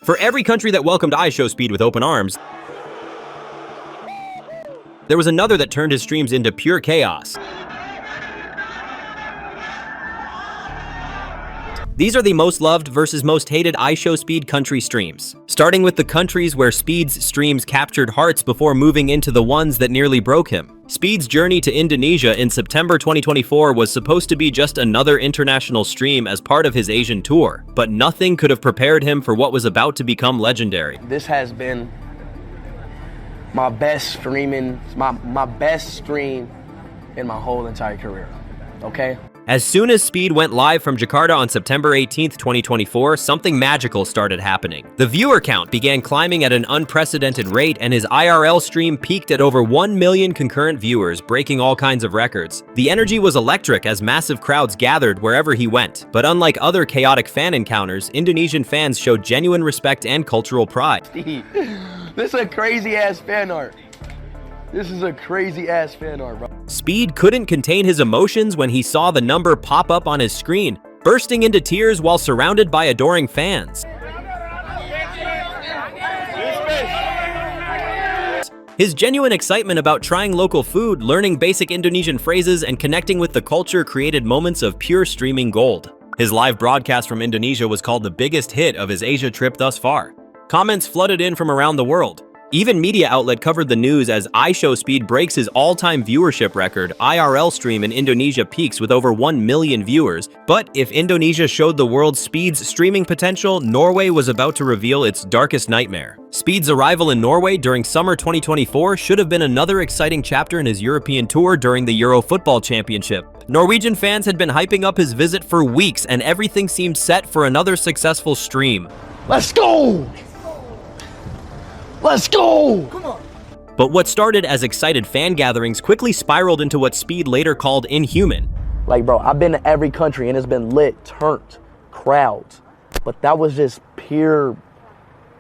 For every country that welcomed iShowSpeed with open arms, there was another that turned his streams into pure chaos. These are the most loved versus most hated iShowSpeed country streams, starting with the countries where Speed's streams captured hearts before moving into the ones that nearly broke him. Speed's journey to Indonesia in September 2024 was supposed to be just another international stream as part of his Asian tour, but nothing could have prepared him for what was about to become legendary. This has been my best streaming, my best stream in my whole entire career, okay? As soon as Speed went live from Jakarta on September 18th, 2024, something magical started happening. The viewer count began climbing at an unprecedented rate, and his IRL stream peaked at over 1 million concurrent viewers, breaking all kinds of records. The energy was electric as massive crowds gathered wherever he went. But unlike other chaotic fan encounters, Indonesian fans showed genuine respect and cultural pride. This is a crazy-ass fan art. This is a crazy-ass fan art, bro. Speed couldn't contain his emotions when he saw the number pop up on his screen, bursting into tears while surrounded by adoring fans. His genuine excitement about trying local food, learning basic Indonesian phrases, and connecting with the culture created moments of pure streaming gold. His live broadcast from Indonesia was called the biggest hit of his Asia trip thus far. Comments flooded in from around the world. Even media outlet covered the news as iShowSpeed breaks his all-time viewership record. IRL stream in Indonesia peaks with over 1 million viewers. But if Indonesia showed the world Speed's streaming potential, Norway was about to reveal its darkest nightmare. Speed's arrival in Norway during summer 2024 should have been another exciting chapter in his European tour during the Euro Football Championship. Norwegian fans had been hyping up his visit for weeks, and everything seemed set for another successful stream. Let's go! Let's go! Come on. But what started as excited fan gatherings quickly spiraled into what Speed later called inhuman. Like, bro, I've been to every country and it's been lit, turned, crowds. But that was just pure...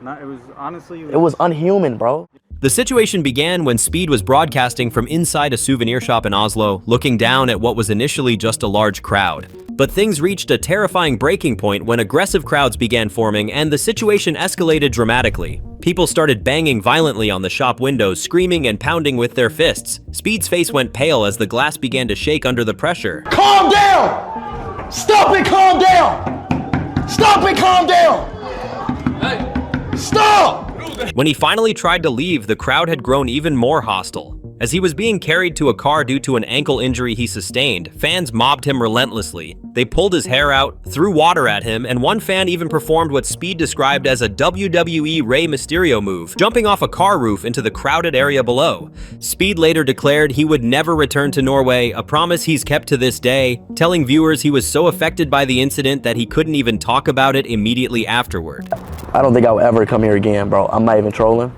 It was honestly... It was unhuman, bro. The situation began when Speed was broadcasting from inside a souvenir shop in Oslo, looking down at what was initially just a large crowd. But things reached a terrifying breaking point when aggressive crowds began forming and the situation escalated dramatically. People started banging violently on the shop windows, screaming and pounding with their fists. Speed's face went pale as the glass began to shake under the pressure. Calm down! Stop it, calm down! Stop it, calm down! Hey. Stop! When he finally tried to leave, the crowd had grown even more hostile. As he was being carried to a car due to an ankle injury he sustained, fans mobbed him relentlessly. They pulled his hair out, threw water at him, and one fan even performed what Speed described as a WWE Rey Mysterio move, jumping off a car roof into the crowded area below. Speed later declared he would never return to Norway, a promise he's kept to this day, telling viewers he was so affected by the incident that he couldn't even talk about it immediately afterward. I don't think I'll ever come here again, bro. I'm not even trolling.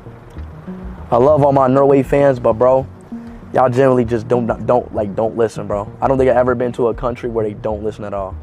I love all my Norway fans, but bro, y'all generally just don't listen, bro. I don't think I've ever been to a country where they don't listen at all.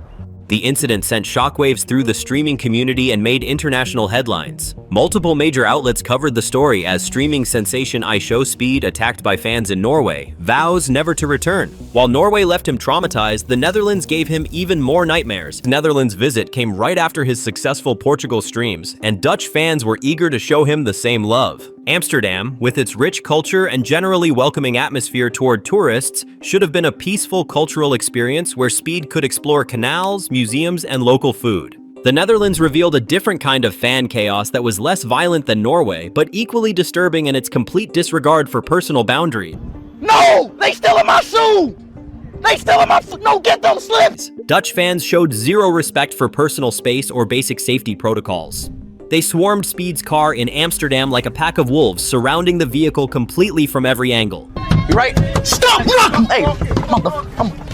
The incident sent shockwaves through the streaming community and made international headlines. Multiple major outlets covered the story as streaming sensation iShowSpeed, attacked by fans in Norway, vows never to return. While Norway left him traumatized, the Netherlands gave him even more nightmares. The Netherlands' visit came right after his successful Portugal streams, and Dutch fans were eager to show him the same love. Amsterdam, with its rich culture and generally welcoming atmosphere toward tourists, should have been a peaceful cultural experience where Speed could explore canals, museums, and local food. The Netherlands revealed a different kind of fan chaos that was less violent than Norway, but equally disturbing in its complete disregard for personal boundary. No! They still in my shoe! They still in my no, get them slips! Dutch fans showed zero respect for personal space or basic safety protocols. They swarmed Speed's car in Amsterdam like a pack of wolves, surrounding the vehicle completely from every angle. You right? Stop knocking! Hey,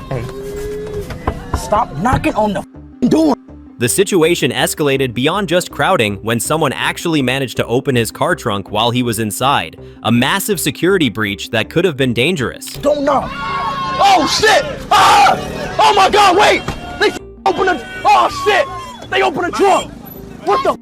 hey, stop knocking on the door! The situation escalated beyond just crowding when someone actually managed to open his car trunk while he was inside, a massive security breach that could have been dangerous. Don't knock! Oh shit! Ah! Oh my god, wait! They open the... Oh shit! They open the trunk! What the...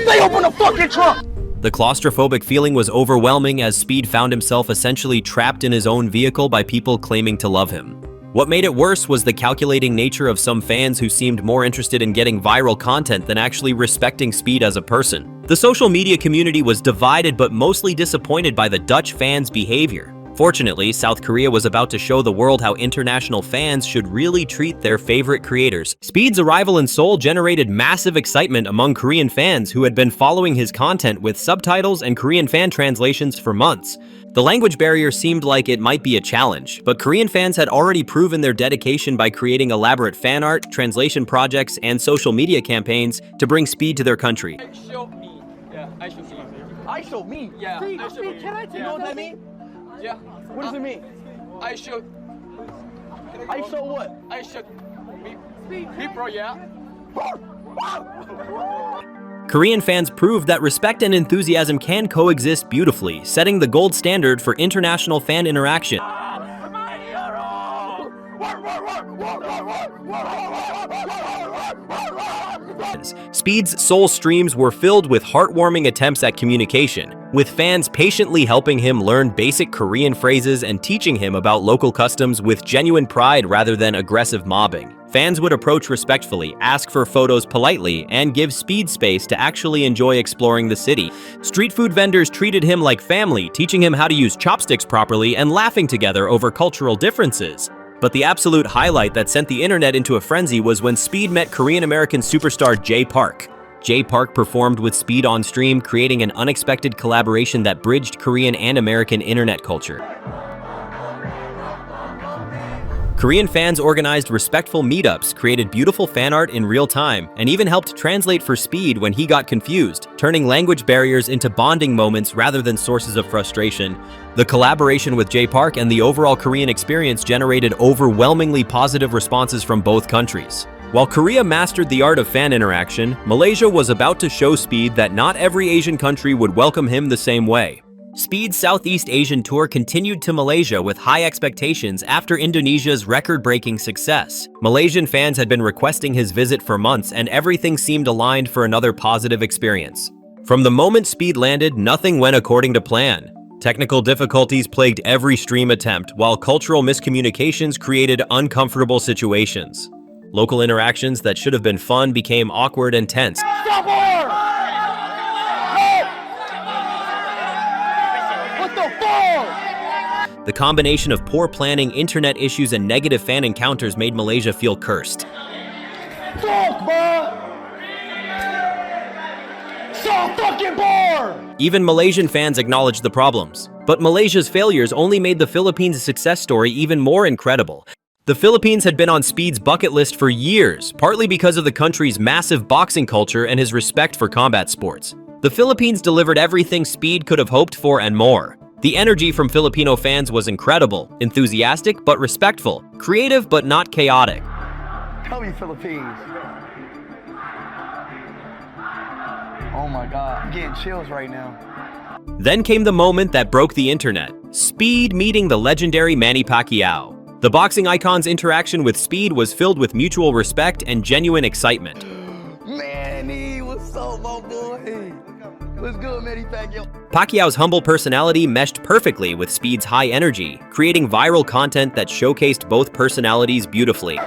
They open the fucking trunk! The claustrophobic feeling was overwhelming as Speed found himself essentially trapped in his own vehicle by people claiming to love him. What made it worse was the calculating nature of some fans who seemed more interested in getting viral content than actually respecting Speed as a person. The social media community was divided but mostly disappointed by the Dutch fans' behavior. Fortunately, South Korea was about to show the world how international fans should really treat their favorite creators. Speed's arrival in Seoul generated massive excitement among Korean fans who had been following his content with subtitles and Korean fan translations for months. The language barrier seemed like it might be a challenge, but Korean fans had already proven their dedication by creating elaborate fan art, translation projects, and social media campaigns to bring Speed to their country. iShowMe. Yeah, iShowSpeed. iShowMe? Yeah, Speed, iShowMe. can I take what that mean? Yeah. What does it mean? iShow. iShow what? iShow. Me Pro, yeah. Korean fans proved that respect and enthusiasm can coexist beautifully, setting the gold standard for international fan interaction. Speed's Seoul streams were filled with heartwarming attempts at communication, with fans patiently helping him learn basic Korean phrases and teaching him about local customs with genuine pride rather than aggressive mobbing. Fans would approach respectfully, ask for photos politely, and give Speed space to actually enjoy exploring the city. Street food vendors treated him like family, teaching him how to use chopsticks properly and laughing together over cultural differences. But the absolute highlight that sent the internet into a frenzy was when Speed met Korean-American superstar Jay Park. Jay Park performed with Speed on stream, creating an unexpected collaboration that bridged Korean and American internet culture. Korean fans organized respectful meetups, created beautiful fan art in real time, and even helped translate for Speed when he got confused, turning language barriers into bonding moments rather than sources of frustration. The collaboration with Jay Park and the overall Korean experience generated overwhelmingly positive responses from both countries. While Korea mastered the art of fan interaction, Malaysia was about to show Speed that not every Asian country would welcome him the same way. Speed's Southeast Asian tour continued to Malaysia with high expectations after Indonesia's record-breaking success. Malaysian fans had been requesting his visit for months, and everything seemed aligned for another positive experience. From the moment Speed landed, nothing went according to plan. Technical difficulties plagued every stream attempt, while cultural miscommunications created uncomfortable situations. Local interactions that should have been fun became awkward and tense. Stop her! What the fuck? The combination of poor planning, internet issues, and negative fan encounters made Malaysia feel cursed. Fuck, bro! So fucking bored! Even Malaysian fans acknowledged the problems. But Malaysia's failures only made the Philippines' success story even more incredible. The Philippines had been on Speed's bucket list for years, partly because of the country's massive boxing culture and his respect for combat sports. The Philippines delivered everything Speed could have hoped for and more. The energy from Filipino fans was incredible, enthusiastic but respectful, creative but not chaotic. Tell me, Philippines. Oh my God, I'm getting chills right now. Then came the moment that broke the internet. Speed meeting the legendary Manny Pacquiao. The boxing icon's interaction with Speed was filled with mutual respect and genuine excitement. Manny, what's up, my boy? What's good, Manny Pacquiao? Pacquiao's humble personality meshed perfectly with Speed's high energy, creating viral content that showcased both personalities beautifully.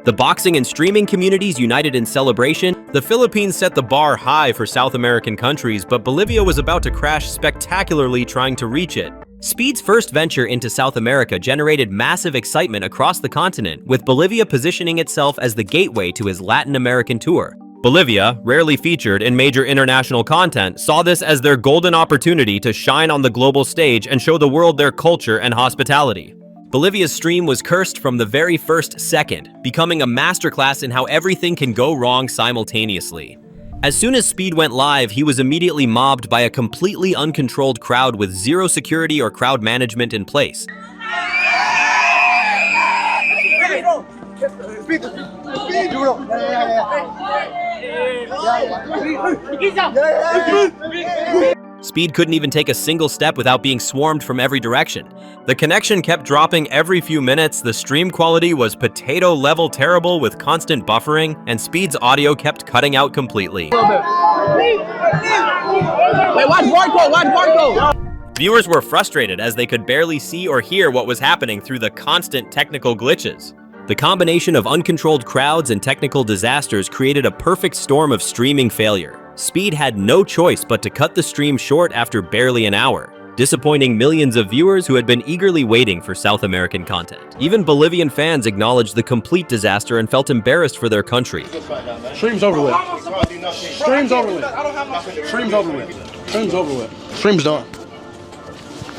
The boxing and streaming communities united in celebration. The Philippines set the bar high for South American countries, but Bolivia was about to crash spectacularly trying to reach it. Speed's first venture into South America generated massive excitement across the continent, with Bolivia positioning itself as the gateway to his Latin American tour. Bolivia, rarely featured in major international content, saw this as their golden opportunity to shine on the global stage and show the world their culture and hospitality. Bolivia's stream was cursed from the very first second, becoming a masterclass in how everything can go wrong simultaneously. As soon as Speed went live, he was immediately mobbed by a completely uncontrolled crowd with zero security or crowd management in place. Speed couldn't even take a single step without being swarmed from every direction. The connection kept dropping every few minutes, the stream quality was potato-level terrible with constant buffering, and Speed's audio kept cutting out completely. Wait, watch Marco, watch Marco! Viewers were frustrated as they could barely see or hear what was happening through the constant technical glitches. The combination of uncontrolled crowds and technical disasters created a perfect storm of streaming failure. Speed had no choice but to cut the stream short after barely an hour, disappointing millions of viewers who had been eagerly waiting for South American content. Even Bolivian fans acknowledged the complete disaster and felt embarrassed for their country. Stream's over with. Stream's over with. Stream's over with. Stream's over with. Stream's done.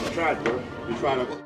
You tried, bro. You tried to.